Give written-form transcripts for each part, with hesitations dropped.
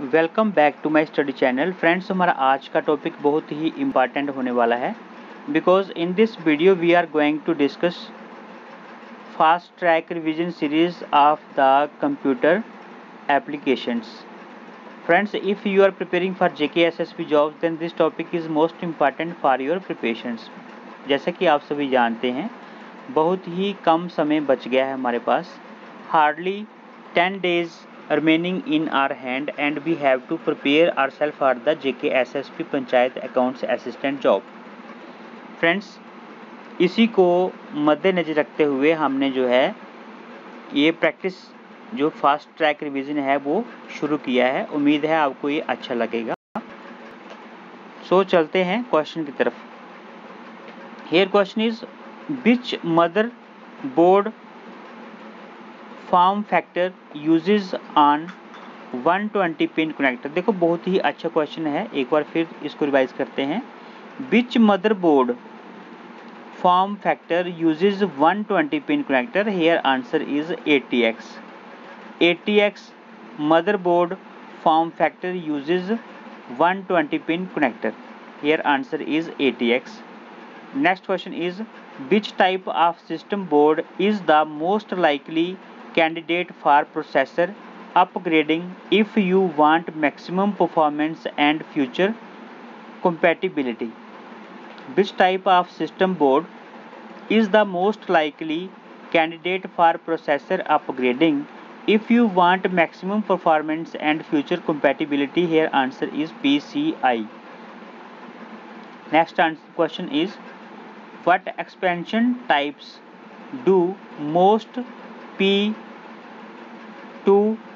Welcome back to my study channel. Friends, हमारा आज का टॉपिक बहुत ही इम्पॉर्टेंट होने वाला है because in this video we are going to discuss fast track revision series of the computer applications. Friends, if you are preparing for JKSSB jobs then this topic is most important for your preparations. जैसा कि आप सभी जानते हैं, बहुत ही कम समय बच गया है हमारे पास। Hardly 10 days remaining in our hand and we have to prepare ourselves for the JKSSB panchayat accounts assistant job. Friends, इसी को मद्देनजर रखते हुए हमने जो है ये प्रैक्टिस जो फास्ट ट्रैक रिवीजन है वो शुरू किया है। उम्मीद है आपको ये अच्छा लगेगा। सो चलते हैं क्वेश्चन की तरफ। Here question is which motherboard form factor uses on 120 pin connector. देखो, बहुत ही अच्छा क्वेश्चन है। एक बार फिर इसको रिवाइज करते हैं। Which motherboard form factor uses 120 pin connector. Here answer is ATX। ATX motherboard form factor uses 120 pin connector. Here answer is ATX। Next question is which type of system board is the most likely candidate for processor upgrading if you want maximum performance and future compatibility? Which type of system board is the most likely candidate for processor upgrading if you want maximum performance and future compatibility? Here answer is PCI. Next question is what expansion types do most P2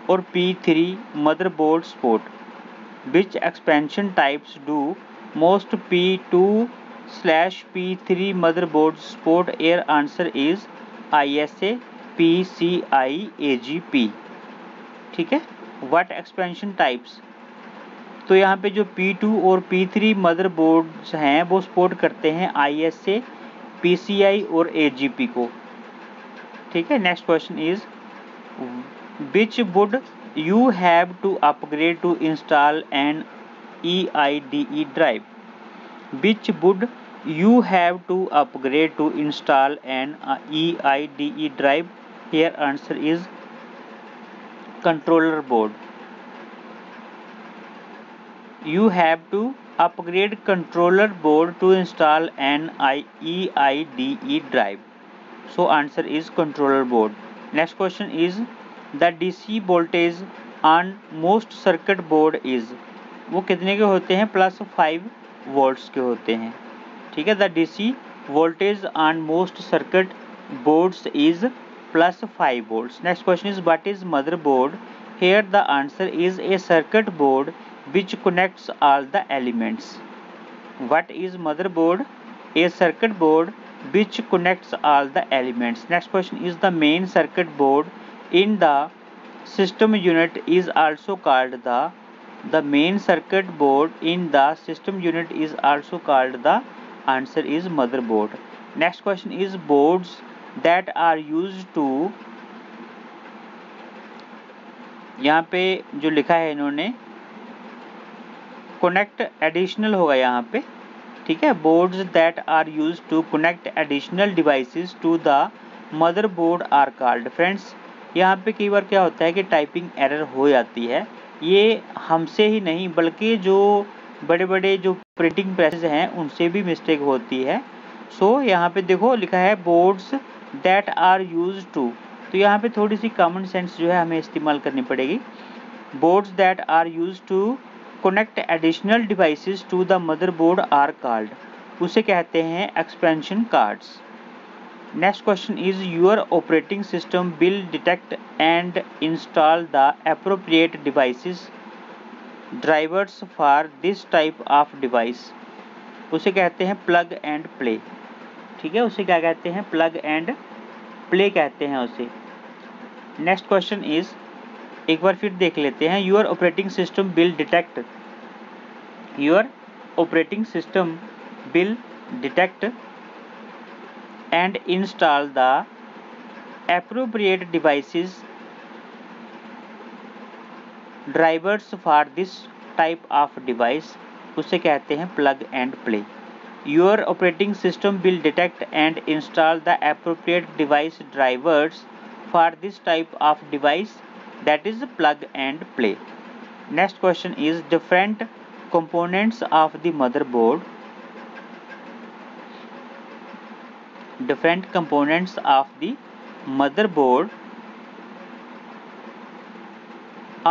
or P3 motherboard support? Which expansion types do most P2/P3 motherboard support? Here answer is ISA, PCI, AGP। ठीक है। What expansion types? तो यहाँ पे जो P2 और P3 motherboards हैं वो support करते हैं ISA, PCI और AGP को। ठीक है। Next question is which would you have to upgrade to install an EIDE drive. Which would you have to upgrade to install an EIDE drive. Here answer is controller board. You have to upgrade controller board to install an EIDE drive. So answer is controller board. Next question is the DC voltage on most circuit board is। वो कितने के होते हैं? +5 volts के होते हैं। ठीक है। The DC voltage on most circuit boards is +5 volts. Next question is what is motherboard? Here the answer is a circuit board which connects all the elements. What is motherboard? A circuit board which connects all the elements. Next question is the main circuit board in the system unit is also called the main circuit board in the system unit is also called the answer is motherboard. Next question is boards that are used to, यहाँ पे जो लिखा है इन्होंने connect additional होगा यहाँ पे। ठीक है। Boards that are use to connect additional devices to the motherboard are called. Friends, यहाँ पे कई बार क्या होता है कि टाइपिंग एरर हो जाती है। ये हमसे ही नहीं बल्कि जो बड़े बड़े जो प्रिंटिंग प्रेसेस हैं उनसे भी मिस्टेक होती है। सो यहाँ पे देखो लिखा है boards that are use to, तो यहाँ पे थोड़ी सी कॉमन सेंस जो है हमें इस्तेमाल करनी पड़ेगी। Boards that are use to connect additional devices to the motherboard are called, उसे कहते हैं expansion cards. Next question is your operating system will detect and install the appropriate devices drivers for this type of device, उसे कहते हैं plug and play. ठीक है। उसे क्या कहते हैं? प्लग एंड प्ले कहते हैं उसे। नेक्स्ट क्वेश्चन इज, एक बार फिर देख लेते हैं। Your operating system will detect, your operating system will detect and install the appropriate devices drivers for this type of device, उसे कहते हैं plug and play. Your operating system will detect and install the appropriate device drivers for this type of device, that is plug and play. Next question is different components of the motherboard. Different components of the motherboard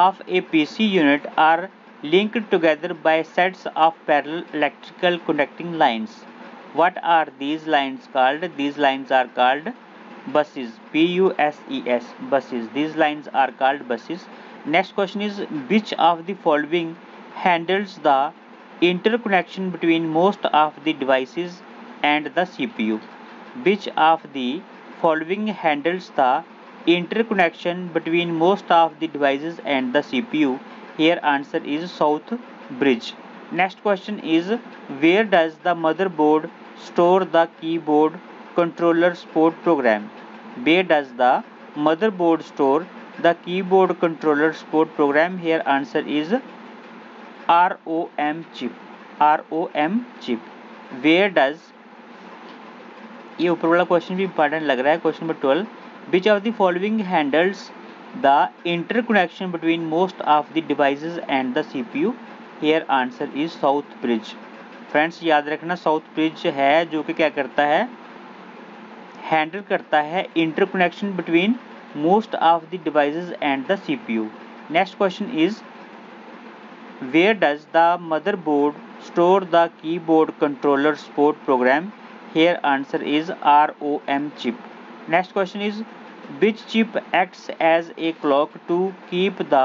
of a PC unit are linked together by sets of parallel electrical connecting lines. What are these lines called? These lines are called buses. Buses, buses. These lines are called buses. Next question is which of the following handles the interconnection between most of the devices and the CPU? Which of the following handles the interconnection between most of the devices and the CPU? Here answer is South Bridge. Next question is where does the motherboard store the keyboard controller support program? Where does the motherboard store the keyboard controller support program? Here answer is ROM chip. ROM chip. Where does, ये ऊपर वाला question भी important लग रहा है, question number 12, which of the following handles the interconnection between most of the devices and the CPU? Here answer is south bridge. Friends याद रखना south bridge है जो कि क्या करता है, हैंडल करता है interconnection between most of the devices and the CPU. Next question is where does the motherboard store the keyboard controller support program? Here answer is ROM chip. Next question is which chip acts as a clock to keep the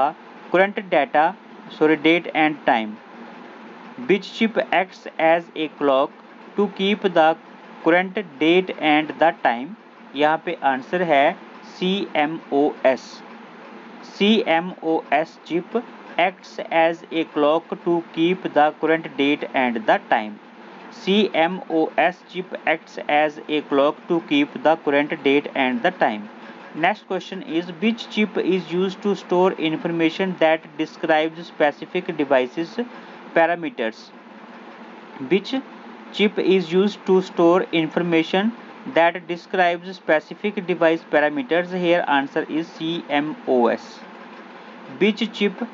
current date and time? Which chip acts as a clock to keep the current date and the time? यहाँ पे answer है CMOS. CMOS chip acts as a clock to keep the current date and the time. CMOS chip acts as a clock to keep the current date and the time. Next question is which chip is used to store information that describes specific devices parameters? Which chip is used to store information that describes specific device parameters? Here answer is CMOS. Which chip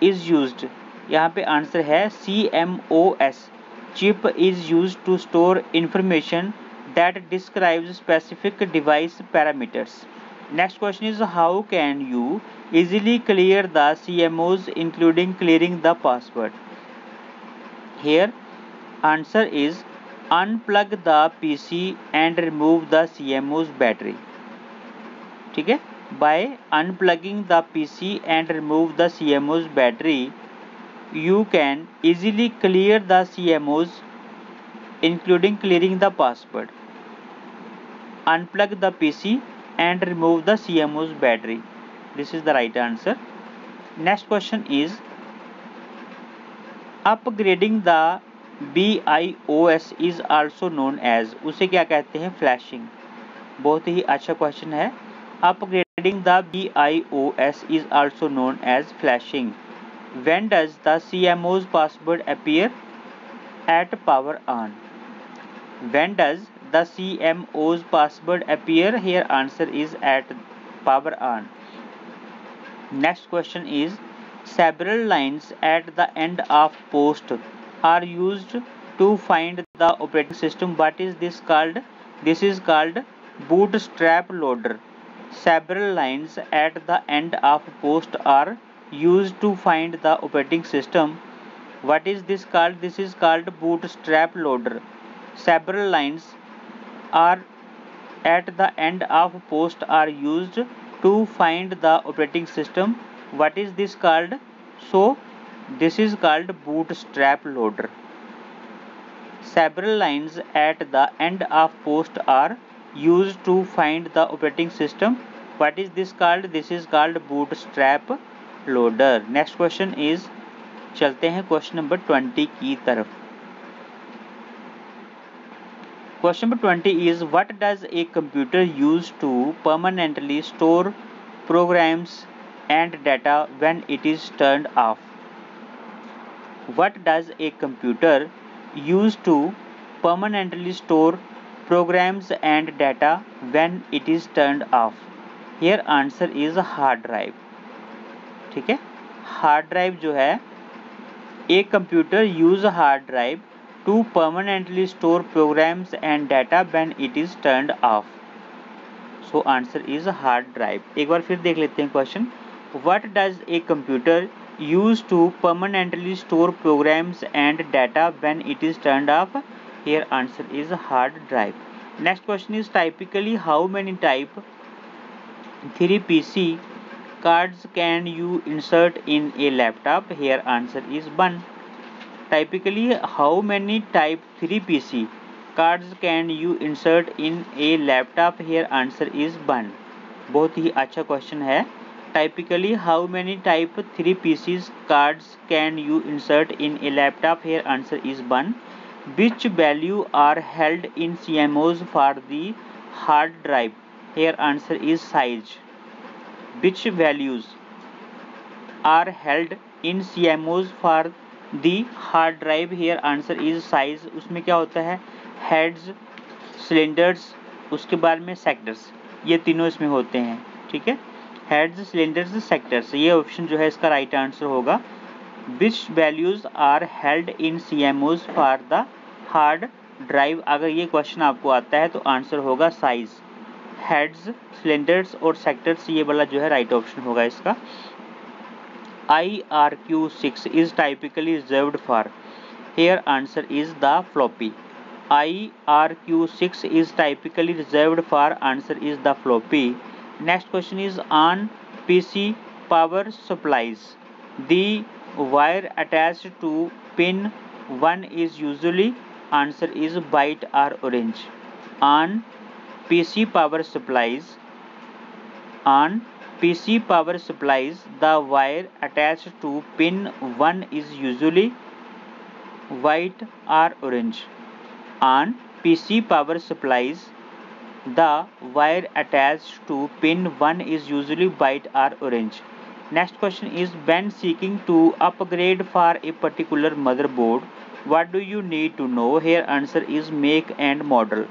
is used, यहाँ पे answer है CMOS. Chip is used to store information that describes specific device parameters. Next question is how can you easily clear the CMOS including clearing the password? Here answer is unplug the PC and remove the CMOS battery. ठीक है, by unplugging the PC and remove the CMOS battery, you can easily clear the CMOS including clearing the password. Unplug the PC and remove the CMOS battery. This is the right answer. Next question is upgrading the BIOS is also known as, उसे क्या कहते हैं, flashing. बहुत ही अच्छा question है। Upgrading the BIOS is also known as flashing. When does the CMOS password appear? At power on. When does the CMOS password appear? Here answer is at power on. Next question is several lines at the end of post are used to find the operating system. What is this called? This is called bootstrap loader. Several lines at the end of post are used to find the operating system. What is this called? This is called bootstrap loader. Several lines are at the end of post are used to find the operating system. What is this called? So this is called bootstrap loader. Several lines at the end of post are used to find the operating system. What is this called? This is called bootstrap loader. Next question is, चलते हैं question number 20 की तरफ। Question number 20 is what does a computer use to permanently store programs and data when it is turned off. What does a computer use to permanently store programs and data when it is turned off? Here answer is hard drive. ठीक है, hard drive जो है, एक computer use hard drive to permanently store programs and data when it is turned off. So answer is hard drive. एक बार फिर देख लेते हैं question. What does a computer use to permanently store programs and data when it is turned off? Here answer is hard drive. Next question is typically how many type 3PC cards can you insert in a laptop? Here answer is 1. Typically how many type 3PC cards can you insert in a laptop? Here answer is 1. बहुत ही अच्छा question है. Typically how many type 3PC cards can you insert in a laptop? Here answer is 1. Which value are held in CMOS for the hard drive? Here answer is size. Which values are held in CMOS for the hard drive? Here answer is size. उसमें क्या होता है, heads, cylinders, उसके बाद में sectors, ये तीनों इसमें होते हैं. ठीक है, heads, cylinders, sectors, ये ऑप्शन जो है इसका राइट आंसर होगा. Which values are held in CMOS for the hard drive? अगर ये क्वेश्चन आपको आता है तो आंसर होगा साइज. हेड्स, सिलेंडर्स और सेक्टर्स, ये वाला जो है राइट ऑप्शन होगा इसका. IRQ6 is typically reserved for. Here answer is the floppy. IRQ6 is typically reserved for. Answer is the floppy. Next question is on PC power supplies the wire attached to pin 1 is usually. Answer is white और orange. On PC power supplies, the wire attached to pin 1 is usually white or orange. On PC power supplies, the wire attached to pin 1 is usually white or orange. Next question is, when seeking to upgrade for a particular motherboard, what do you need to know? Here answer is make and model.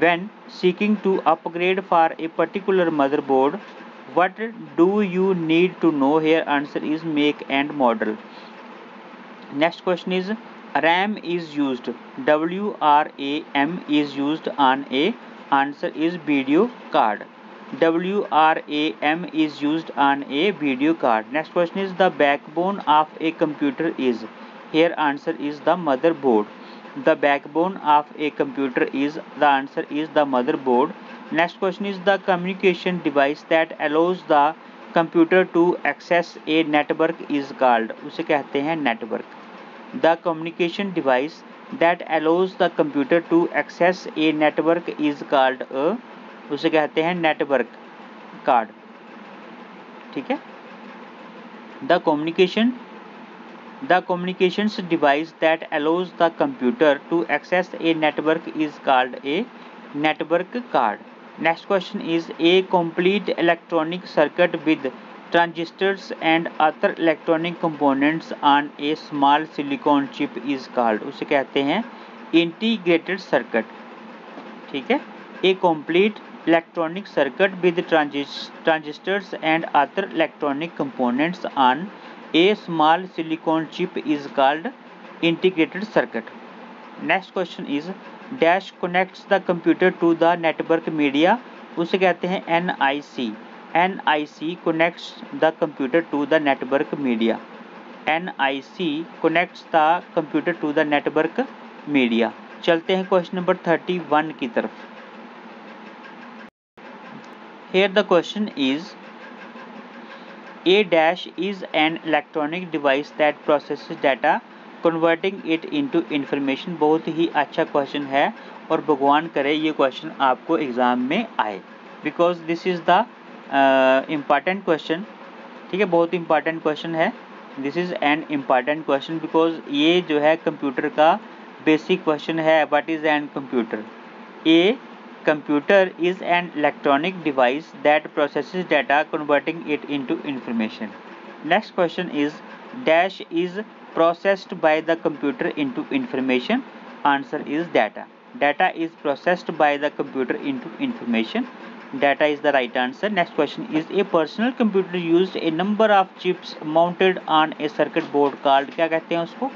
When seeking to upgrade for a particular motherboard, what do you need to know? Here answer is make and model. Next question is, RAM is used. WRAM is used on a. Answer is video card. WRAM is used on a video card. Next question is, the backbone of a computer is. Here answer is the motherboard. The backbone of a computer is. The answer is the motherboard. Next question is, the communication device that allows the computer to access a network is called. उसे कहते हैं network. The communication device that allows the computer to access a network is called a. उसे कहते हैं network card. ठीक है, The communications device that allows the computer to access a network is called a network card. Next question is, a complete electronic circuit with transistors and other electronic components on a small silicon chip is called. उसे कहते हैं integrated circuit. ठीक है, a complete electronic circuit with transistors and other electronic components on a small silicon chip is called integrated circuit. Next question is, dash connects the computer to the network media. उसे कहते हैं NIC. NIC connects the computer to the network media. NIC connects the computer to the network media. चलते हैं question number 31 की तरफ. Here the question is, a dash is an electronic device that processes data, converting it into information. बहुत ही अच्छा question है और भगवान करे ये क्वेश्चन आपको एग्जाम में आए, because this is the important question. ठीक है, बहुत इंपॉर्टेंट क्वेश्चन है. This is an important question because ये जो है कंप्यूटर का बेसिक क्वेश्चन है. What is an computer? A Computer is an electronic device that processes data, converting it into information. Next question is dash is processed by the computer into information. Answer is data. Data is processed by the computer into information. Data is the right answer. Next question is a personal computer used a number of chips mounted on a circuit board called, क्या कहते हैं उसको,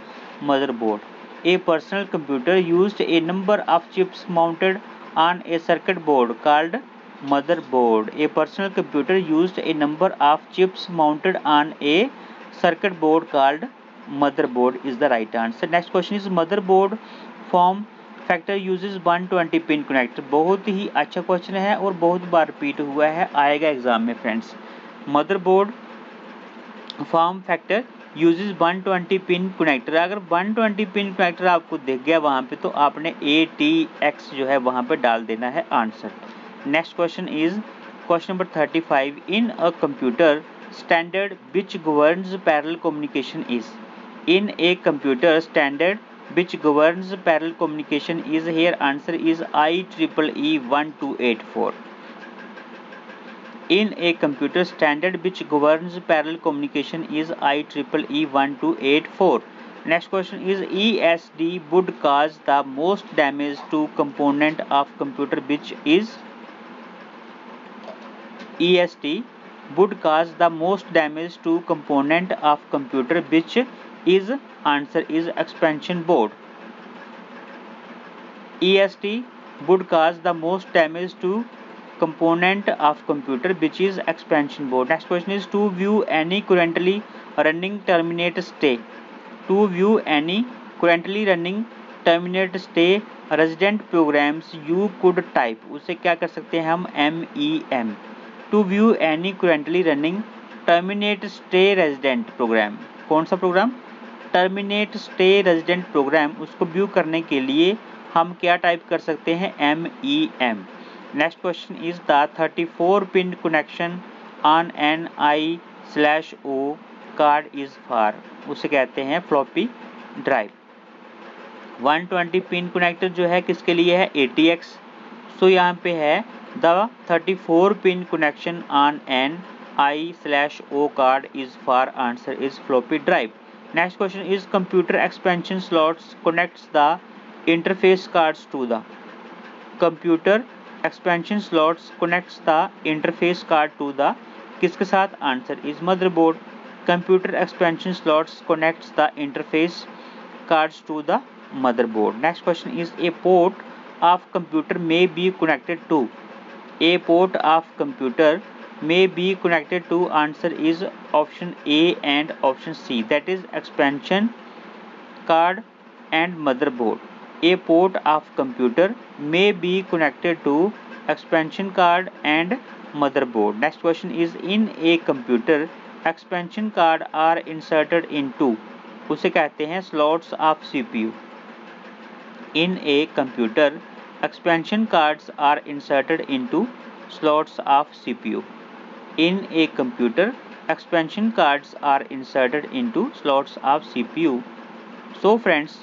motherboard. A personal computer used a number of chips mounted on a circuit board called motherboard. A personal computer used a number of chips mounted on a circuit board called motherboard is the right answer. Next question is motherboard form factor uses 120 pin connector. बहुत ही अच्छा question है और बहुत बार repeat हुआ है, आएगा exam में friends. Motherboard form factor uses 120 pin connector. अगर 120 पिन कनेक्टर आपको दिख गया वहाँ पे तो आपने ATX जो है वहाँ पे डाल देना है answer. Next question is question number 35. In a computer standard which governs parallel communication is. In a computer standard which governs parallel communication is. Here answer is IEEE 1284. In a computer standard which governs parallel communication is IEEE 1284. Next question is ESD would cause the most damage to component of computer which is. ESD would cause the most damage to component of computer which is. Answer is expansion board. ESD would cause the most damage to component of computer which is expansion board. Next question is to view any currently running terminate stay. To view any currently running terminate stay resident programs you could type. उसे क्या कर सकते हैं हम MEM. To view any currently running terminate stay resident program. कौन सा program? Terminate stay resident program. उसको view करने के लिए हम क्या टाइप कर सकते हैं MEM. Next question is the 34 pin connection on an I/O card is for. उसे कहते हैं फ्लॉपी ड्राइव. 120 पिन कनेक्टर जो है किसके लिए है ATX. सो यहाँ पे है the 34 pin connection on an I/O card is for. Answer is floppy drive. Next question is computer expansion slots connects the interface cards to the. Computer expansion slots connects the interface card to the. किसके साथ? Answer is motherboard. Computer expansion slots connects the interface cards to the motherboard. Next question is a port of computer may be connected to. A port of computer may be connected to. Answer is option A and option C, that is expansion card and motherboard. A port of computer may be connected to expansion card and motherboard. Next question is in a computer expansion card are inserted into. उसे कहते हैं slots of CPU. In a computer expansion cards are inserted into slots of CPU. In a computer expansion cards are inserted into slots of CPU. So friends,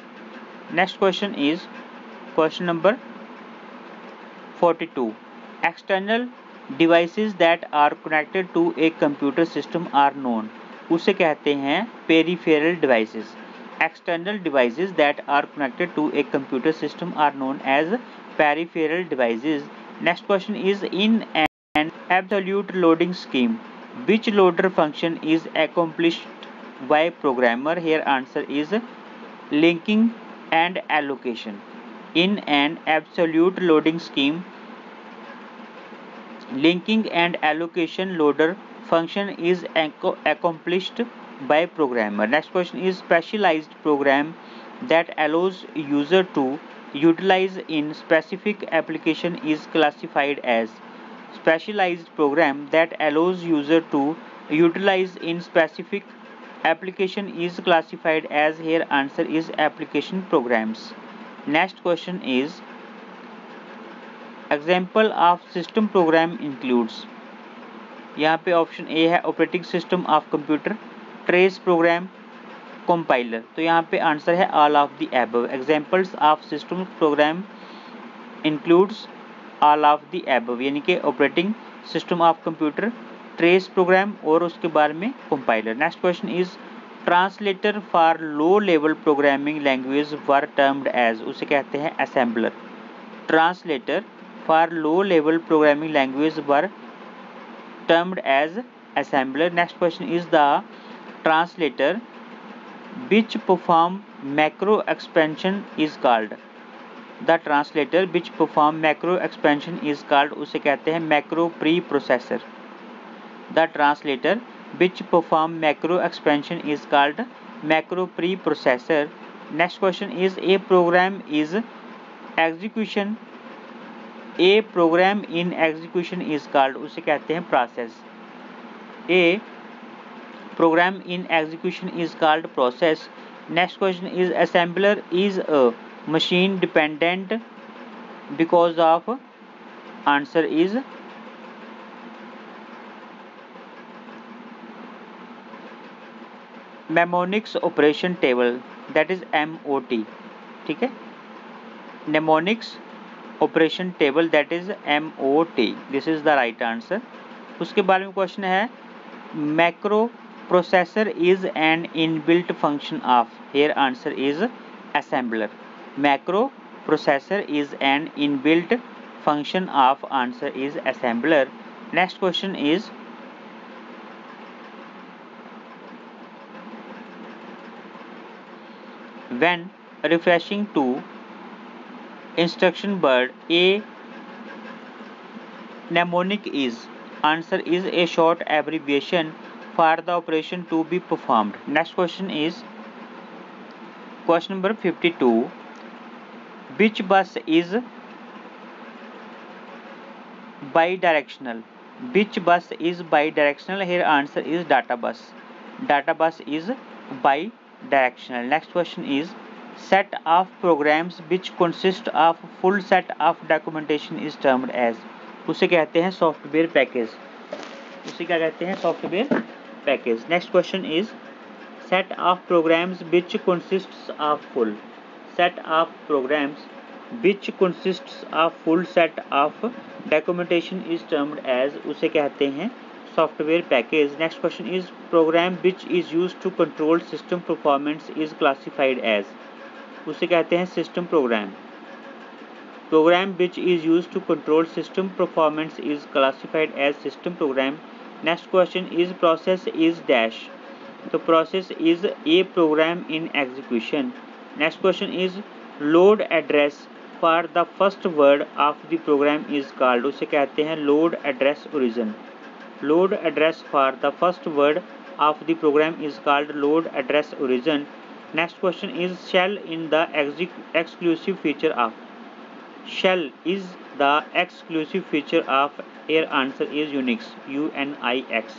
next question is question number 42. External devices that are connected to a computer system are known. उसे कहते हैं peripheral devices. External devices that are connected to a computer system are known as peripheral devices. Next question is in an absolute loading scheme which loader function is accomplished by programmer. Here answer is linking and allocation. In an absolute loading scheme linking and allocation loader function is accomplished by programmer. Next question is specialized program that allows user to utilize in specific application is classified as. Specialized program that allows user to utilize in specific application is classified as. Here answer is application programs. Next question is example of system program includes. यहाँ पे option A है operating system of computer, trace program, compiler. तो यहाँ पे answer है all of the above. Examples of system program includes all of the above, यानी कि operating system of computer, trace program और उसके बाद में compiler. Next question is translator for low level programming language were termed as, उसे कहते हैं assembler. Translator for low level programming language were termed as assembler. Next question is the translator which perform macro expansion is called, the translator which perform macro expansion is called, उसे कहते हैं macro preprocessor। the translator which perform macro expansion is called macro preprocessor। next question is a program is execution, a program in execution is called, उसे कहते हैं process। a program in execution is called process। next question is assembler is a machine dependent because of, answer is mnemonics operation table, that is MOT। ठीक है, mnemonics operation table, that is MOT, this is the right answer। उसके बाद में question है macro processor is an inbuilt function of, here answer is assembler। macro processor is an inbuilt function of, answer is assembler। next question is when refreshing to instruction word a mnemonic is, answer is a short abbreviation for the operation to be performed। next question is question number 52, which bus is bidirectional, which bus is bidirectional, here answer is data bus, data bus is bidirectional। next question is set of programs which consist of full set of documentation is termed as, उसे कहते हैं software package, उसे क्या कहते हैं software package. Next question is set of programs which consists of full, set of programs which consists of full set of documentation is termed as, उसे कहते हैं software package. Next question is program which is used to control system performance is classified as, उसे कहते हैं system program. program which is used to control system performance is classified as system program। next question is process is dash, the process is a program in execution। next question is load address for the first word of the program is called, उसे कहते हैं load address origin। load address for the first word of the program is called load address origin। next question is shell in the exclusive feature of, shell is the exclusive feature of, here answer is unix, UNIX।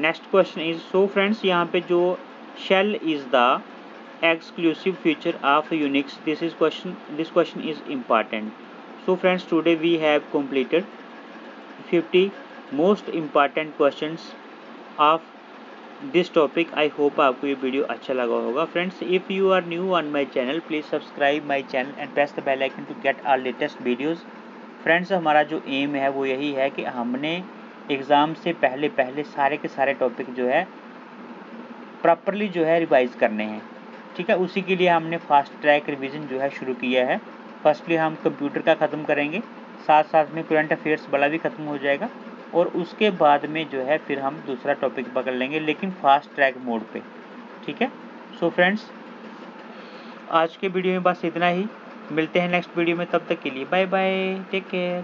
next question is so friends यहाँ पे जो shell is the exclusive feature of unix, this question is important। so friends today we have completed 50 most important questions of this topic. I hope आपको ये video अच्छा लगा होगा। Friends if you are new on my channel please subscribe my channel and press the bell icon to get our latest videos. Friends हमारा जो M है वो यही है कि हमने एग्ज़ाम से पहले सारे के सारे टॉपिक जो है प्रॉपरली जो है रिवाइज़ करने हैं। ठीक है, उसी के लिए हमने फास्ट ट्रैक रिवीजन जो है शुरू किया है। फर्स्टली हम कंप्यूटर का ख़त्म करेंगे, साथ साथ में करंट अफेयर्स वाला भी ख़त्म हो जाएगा और उसके बाद में जो है फिर हम दूसरा टॉपिक पकड़ लेंगे, लेकिन फास्ट ट्रैक मोड पे। ठीक है, सो फ्रेंड्स आज के वीडियो में बस इतना ही, मिलते हैं नेक्स्ट वीडियो में, तब तक के लिए बाय बाय, टेक केयर।